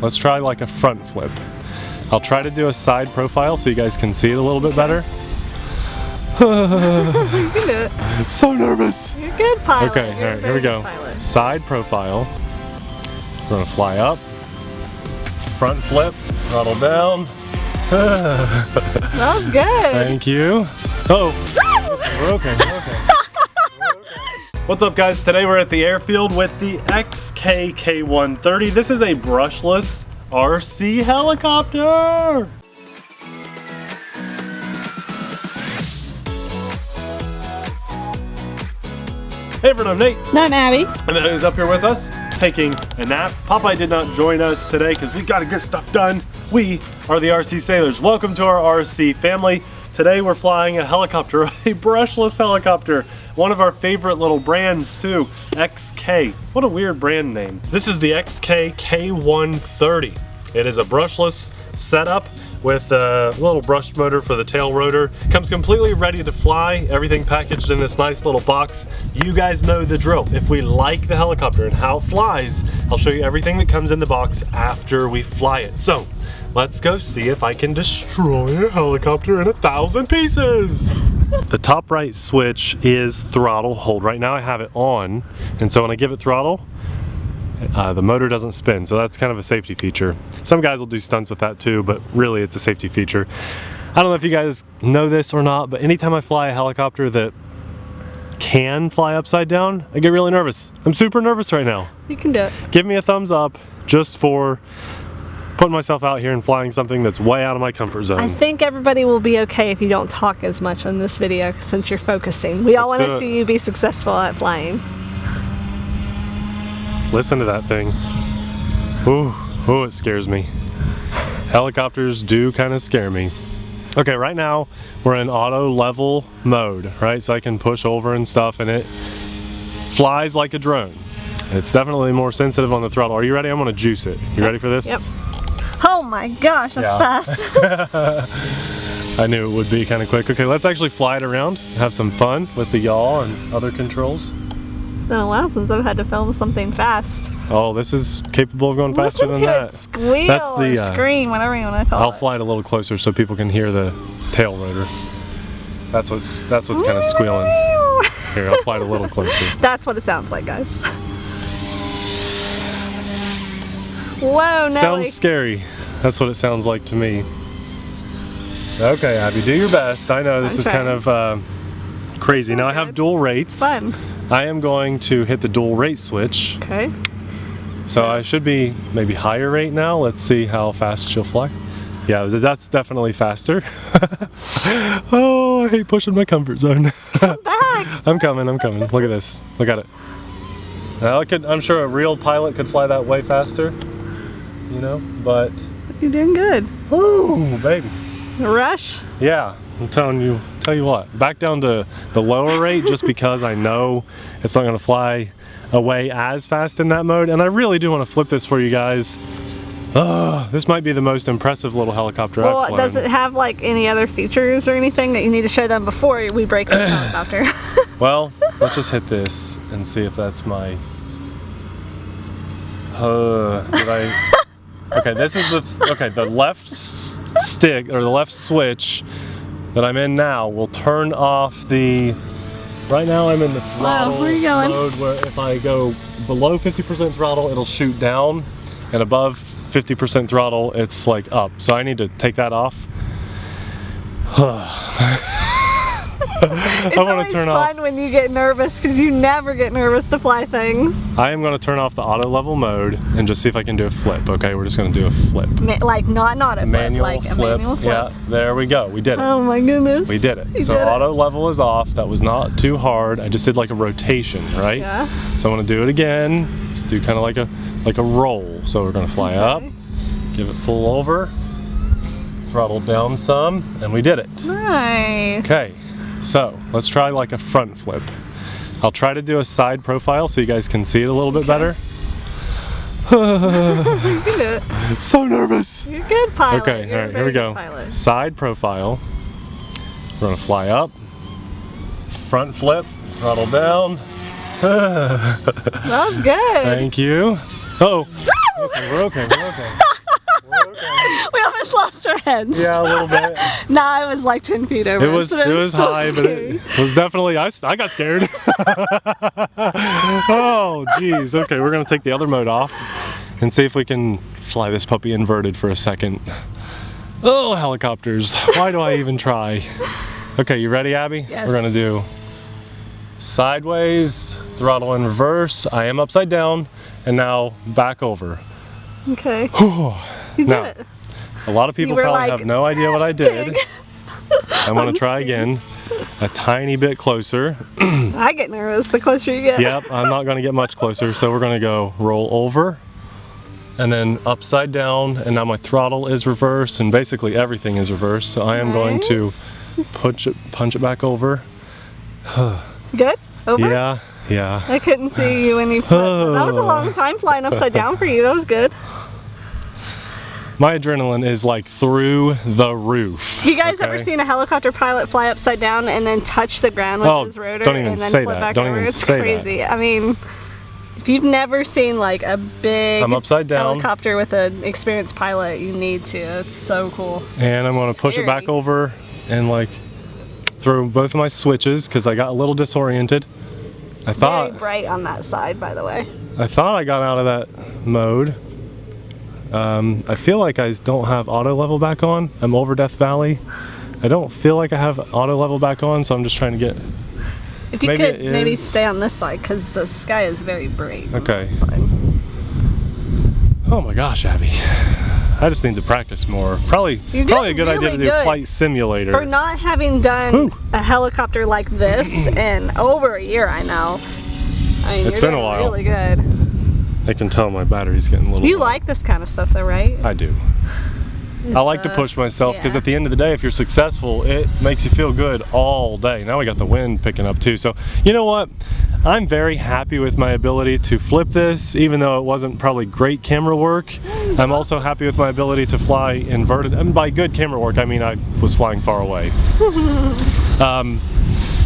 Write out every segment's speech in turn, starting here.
Let's try like a front flip. I'll try to do a side profile so you guys can see it a little bit better. You can do it. So nervous. You're good, pilot. Okay, all right, here we go. Pilot. Side profile. We're gonna fly up. Front flip, throttle down. That was good. Thank you. Oh, we're okay, we're okay. What's up guys? Today we're at the airfield with the K130. This is a brushless RC helicopter. Hey everyone, I'm Nate. No, Abby. And who's up here with us, taking a nap. Popeye did not join us today because we got to get stuff done. We are the RC Sailors. Welcome to our RC family. Today we're flying a helicopter, a brushless helicopter. One of our favorite little brands too, XK. What a weird brand name. This is the XK K130. It is a brushless setup with a little brush motor for the tail rotor. Comes completely ready to fly, everything packaged in this nice little box. You guys know the drill. If we like the helicopter and how it flies, I'll show you everything that comes in the box after we fly it. So, let's go see if I can destroy a helicopter in 1,000 pieces. The top right switch is throttle hold. Right now I have it on, and so when I give it throttle, the motor doesn't spin, so that's kind of a safety feature. Some guys will do stunts with that too, but really it's a safety feature. I don't know if you guys know this or not, but anytime I fly a helicopter that can fly upside down, I get really nervous. I'm super nervous right now. You can do it. Give me a thumbs up just for putting myself out here and flying something that's way out of my comfort zone. I think everybody will be okay if you don't talk as much on this video since you're focusing. We all want to see you be successful at flying. Listen to that thing. Ooh, oh, it scares me. Helicopters do kind of scare me. Okay, right now we're in auto level mode, right? So I can push over and stuff and it flies like a drone. It's definitely more sensitive on the throttle. Are you ready? I'm gonna juice it. You ready for this? Yep. Oh my gosh, that's fast. I knew it would be kind of quick. Okay, let's actually fly it around, have some fun with the yaw and other controls. It's been a while since I've had to film something fast. Oh, this is capable of going faster than that. Listen to it squeal That's the, or scream, whatever you want to call it. I'll fly it a little closer so people can hear the tail rotor. That's what's kind of squealing. Here, I'll fly it a little closer. That's what it sounds like, guys. Whoa, no. Sounds scary. That's what it sounds like to me. Okay, Abby, do your best. I know this is kind of crazy. Now I have dual rates. Fun. I am going to hit the dual rate switch. Okay. So I should be maybe higher rate now. Let's see how fast she'll fly. Yeah, that's definitely faster. Oh, I hate pushing my comfort zone. Come back. I'm coming. Look at this. Look at it. Now, I'm sure a real pilot could fly that way faster, you know, but... You're doing good. Ooh, baby. A rush? Yeah, I'm tell you what, back down to the lower rate just because I know it's not gonna fly away as fast in that mode, and I really do want to flip this for you guys. This might be the most impressive little helicopter I've flown. Does it have like any other features or anything that you need to show them before we break this helicopter? Well, let's just hit this and see if that's my... Okay, this is the left stick, or the left switch that I'm in now will turn off the... Right now I'm in the throttle mode where if I go below 50% throttle, it'll shoot down, and above 50% throttle, it's like up. So I need to take that off. It's always fun when you get nervous because you never get nervous to fly things. I am going to turn off the auto level mode and just see if I can do a flip. Okay, we're just going to do a flip. Like not a manual flip, like flip. A manual flip. Yeah, there we go. We did it. Oh my goodness. We did it. So auto level is off. That was not too hard. I just did like a rotation, right? Yeah. So I'm going to do it again. Just do kind of like a roll. So we're going to fly up, give it full over, throttle down some, and we did it. Nice. Okay. So let's try like a front flip. I'll try to do a side profile so you guys can see it a little bit better. You can do it. So nervous. You're good, pilot. Okay, all right, here we go. Pilot. Side profile. We're gonna fly up. Front flip, throttle down. That was good. Thank you. Oh, okay, we're okay. almost lost our heads. Yeah, a little bit. Nah, it was like 10 feet over. It was high, but it was definitely, I got scared. Oh, geez. Okay, we're gonna take the other mode off and see if we can fly this puppy inverted for a second. Oh, helicopters. Why do I even try? Okay, you ready, Abby? Yes. We're gonna do sideways, throttle in reverse. I am upside down, and now back over. Okay. You did now, it. A lot of people probably like, have no idea what I did. I want to try again, a tiny bit closer. I get nervous the closer you get. Yep, I'm not going to get much closer, so we're going to go roll over, and then upside down, and now my throttle is reverse, and basically everything is reverse. So I am going to punch it back over. Good? Over? Yeah, yeah. I couldn't see you when you flew. That was a long time flying upside down for you. That was good. My adrenaline is like through the roof. You guys ever seen a helicopter pilot fly upside down and then touch the ground with his rotor don't even and then say flip that. back Don't over? even It's say crazy. I mean, if you've never seen like a big I'm upside down. helicopter with an experienced pilot, you need to. It's so cool. And I'm going to push it back over and like throw both of my switches because I got a little disoriented. Very bright on that side, by the way. I thought I got out of that mode. I feel like I don't have auto level back on. I'm over Death Valley. I don't feel like I have auto level back on, so I'm just trying to get... If you could maybe stay on this side because the sky is very bright. Okay. Oh my gosh, Abby. I just need to practice more. Probably a good idea to do Flight Simulator. For not having done a helicopter like this in over a year, I know. I mean, it's been a while. Really good. I can tell my battery's getting a little You low. like this kind of stuff though, right? I do. I like to push myself because at the end of the day, if you're successful, it makes you feel good all day. Now we got the wind picking up too. So you know what? I'm very happy with my ability to flip this, even though it wasn't probably great camera work. I'm also happy with my ability to fly inverted. And by good camera work, I mean I was flying far away.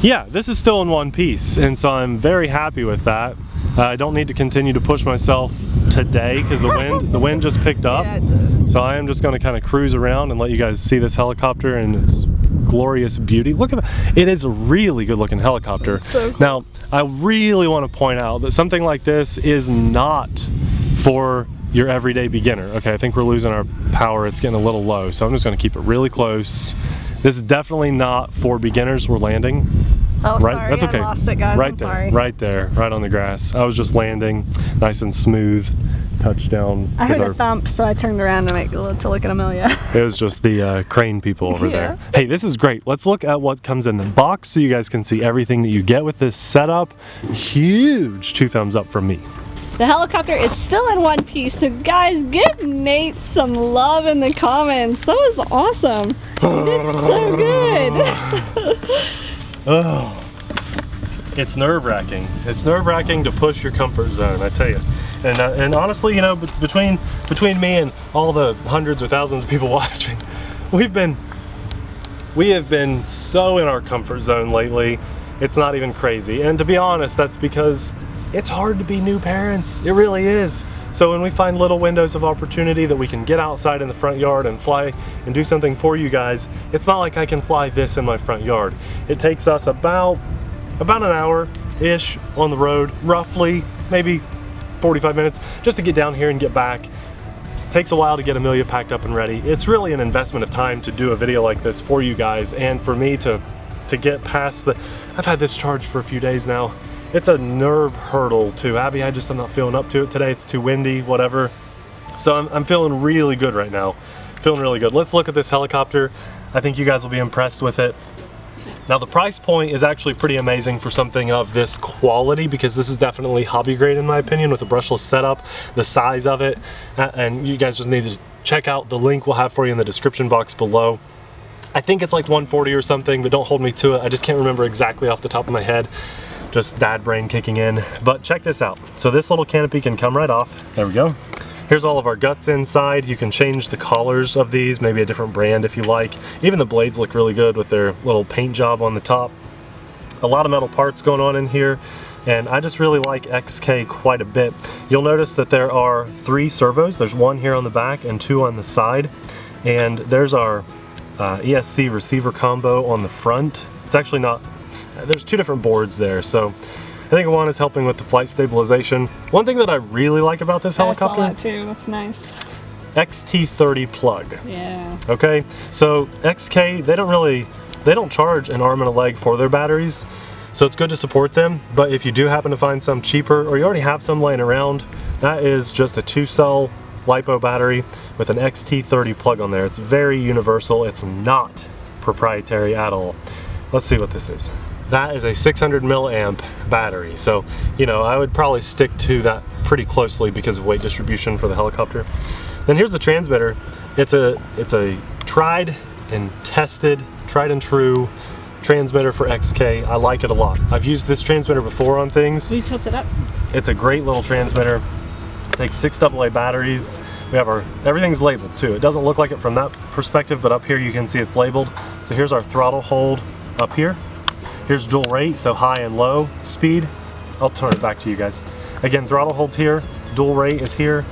Yeah, this is still in one piece, and so I'm very happy with that. I don't need to continue to push myself today because the wind just picked up. So I am just going to kind of cruise around and let you guys see this helicopter and its glorious beauty. Look at that. It is a really good looking helicopter. So cool. Now, I really want to point out that something like this is not for your everyday beginner. Okay, I think we're losing our power. It's getting a little low, so I'm just going to keep it really close. This is definitely not for beginners. We're landing. Oh, right? sorry, That's okay. I lost it, guys. Right I'm there, sorry. right there, right on the grass. I was just landing, nice and smooth, touchdown. I heard a thump, so I turned around to look at Amelia. It was just the crane people over there. Hey, this is great. Let's look at what comes in the box so you guys can see everything that you get with this setup. Huge 2 thumbs up from me. The helicopter is still in one piece, so guys, give Nate some love in the comments. That was awesome. You did so good. Oh, it's nerve-wracking. It's nerve-wracking to push your comfort zone, I tell you. And honestly, you know, between me and all the hundreds or thousands of people watching, we have been so in our comfort zone lately. It's not even crazy. And to be honest, that's because it's hard to be new parents. It really is. So when we find little windows of opportunity that we can get outside in the front yard and fly and do something for you guys, it's not like I can fly this in my front yard. It takes us about an hour-ish on the road, roughly, maybe 45 minutes, just to get down here and get back. Takes a while to get Amelia packed up and ready. It's really an investment of time to do a video like this for you guys and for me to get past I've had this charged for a few days now. It's a nerve hurdle too. Abby, I'm not feeling up to it today. It's too windy, whatever. So I'm feeling really good right now. Feeling really good. Let's look at this helicopter. I think you guys will be impressed with it. Now the price point is actually pretty amazing for something of this quality because this is definitely hobby grade in my opinion with the brushless setup, the size of it, and you guys just need to check out the link we'll have for you in the description box below. I think it's like 140 or something, but don't hold me to it. I just can't remember exactly off the top of my head. Just dad brain kicking in. But check this out. So this little canopy can come right off. There we go. Here's all of our guts inside. You can change the collars of these, maybe a different brand if you like. Even the blades look really good with their little paint job on the top. A lot of metal parts going on in here, and I just really like XK quite a bit. You'll notice that there are 3 servos. There's 1 here on the back and 2 on the side. And there's our ESC receiver combo on the front. It's actually not, there's two different boards there. So I think one is helping with the flight stabilization. One thing that I really like about this helicopter. I saw that too, that's nice. XT30 plug. Yeah. Okay, so XK, they don't charge an arm and a leg for their batteries. So it's good to support them, but if you do happen to find some cheaper, or you already have some laying around, that is just a 2-cell LiPo battery with an XT30 plug on there. It's very universal, it's not proprietary at all. Let's see what this is. That is a 600 milliamp battery, so you know, I would probably stick to that pretty closely because of weight distribution for the helicopter. Then here's the transmitter. It's a tried and tested, tried and true transmitter for XK. I like it a lot. I've used this transmitter before on things. Will you tilt it up? It's a great little transmitter. It takes 6 AA batteries. We have everything's labeled too. It doesn't look like it from that perspective, but up here you can see it's labeled. So here's our throttle hold up here. Here's dual rate, so high and low speed. I'll turn it back to you guys. Again, throttle hold's here, dual rate is here.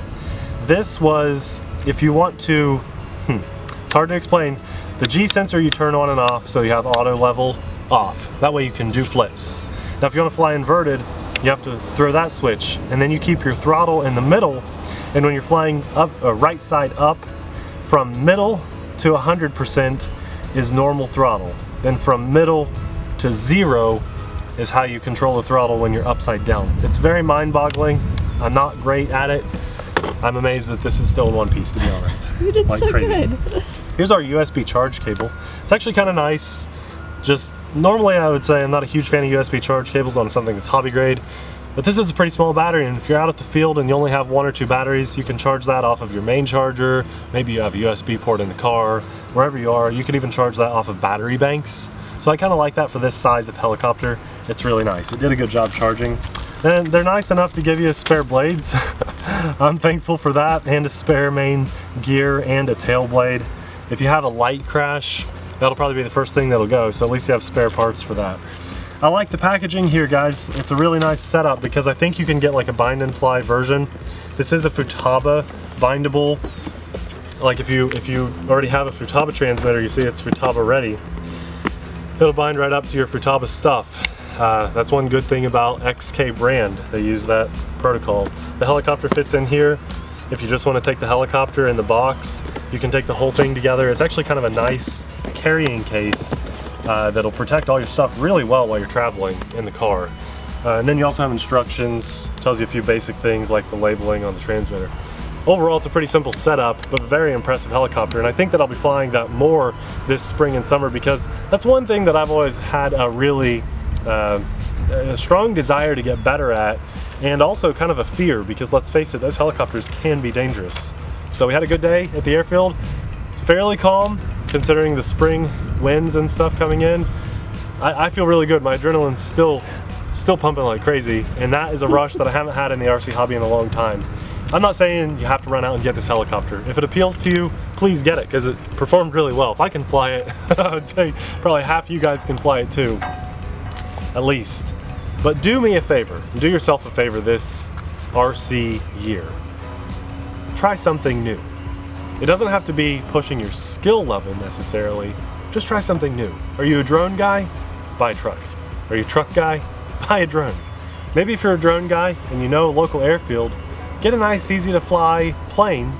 This was, if you want to, it's hard to explain. The G sensor you turn on and off, so you have auto level off. That way you can do flips. Now if you want to fly inverted, you have to throw that switch, and then you keep your throttle in the middle, and when you're flying up, right side up, from middle to 100% is normal throttle. Then from middle to 0 is how you control the throttle when you're upside down. It's very mind-boggling. I'm not great at it. I'm amazed that this is still in one piece, to be honest. You did like so crazy. good. Here's our USB charge cable. It's actually kind of nice. Just normally I would say I'm not a huge fan of USB charge cables on something that's hobby grade, but this is a pretty small battery, and if you're out at the field and you only have 1 or 2 batteries, you can charge that off of your main charger. Maybe you have a USB port in the car. Wherever you are, you can even charge that off of battery banks. So I kind of like that for this size of helicopter. It's really nice. It did a good job charging. And they're nice enough to give you spare blades. I'm thankful for that, and a spare main gear and a tail blade. If you have a light crash, that'll probably be the first thing that'll go, so at least you have spare parts for that. I like the packaging here, guys. It's a really nice setup because I think you can get like a bind and fly version. This is a Futaba bindable. Like if you already have a Futaba transmitter, you see it's Futaba ready. It'll bind right up to your Futaba stuff. That's one good thing about XK brand. They use that protocol. The helicopter fits in here. If you just want to take the helicopter in the box, you can take the whole thing together. It's actually kind of a nice carrying case that'll protect all your stuff really well while you're traveling in the car. And then you also have instructions, tells you a few basic things like the labeling on the transmitter. Overall, it's a pretty simple setup, but a very impressive helicopter, and I think that I'll be flying that more this spring and summer because that's one thing that I've always had a really a strong desire to get better at, and also kind of a fear because let's face it, those helicopters can be dangerous. So we had a good day at the airfield. It's fairly calm considering the spring winds and stuff coming in. I feel really good. My adrenaline's still pumping like crazy, and that is a rush that I haven't had in the RC hobby in a long time. I'm not saying you have to run out and get this helicopter. If it appeals to you, please get it because it performed really well. If I can fly it, I would say probably half you guys can fly it too, at least. But do me a favor, do yourself a favor this RC year. Try something new. It doesn't have to be pushing your skill level necessarily, just try something new. Are you a drone guy? Buy a truck. Are you a truck guy? Buy a drone. Maybe if you're a drone guy and you know a local airfield, get a nice easy to fly plane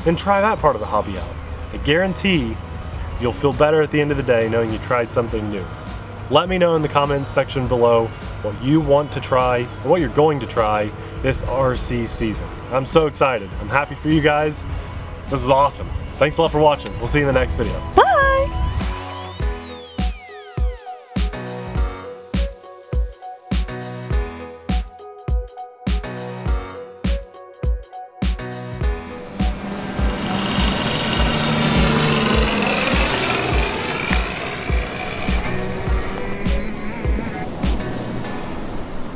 and try that part of the hobby out. I guarantee you'll feel better at the end of the day knowing you tried something new. Let me know in the comments section below what you want to try or what you're going to try this RC season. I'm so excited. I'm happy for you guys. This is awesome. Thanks a lot for watching. We'll see you in the next video.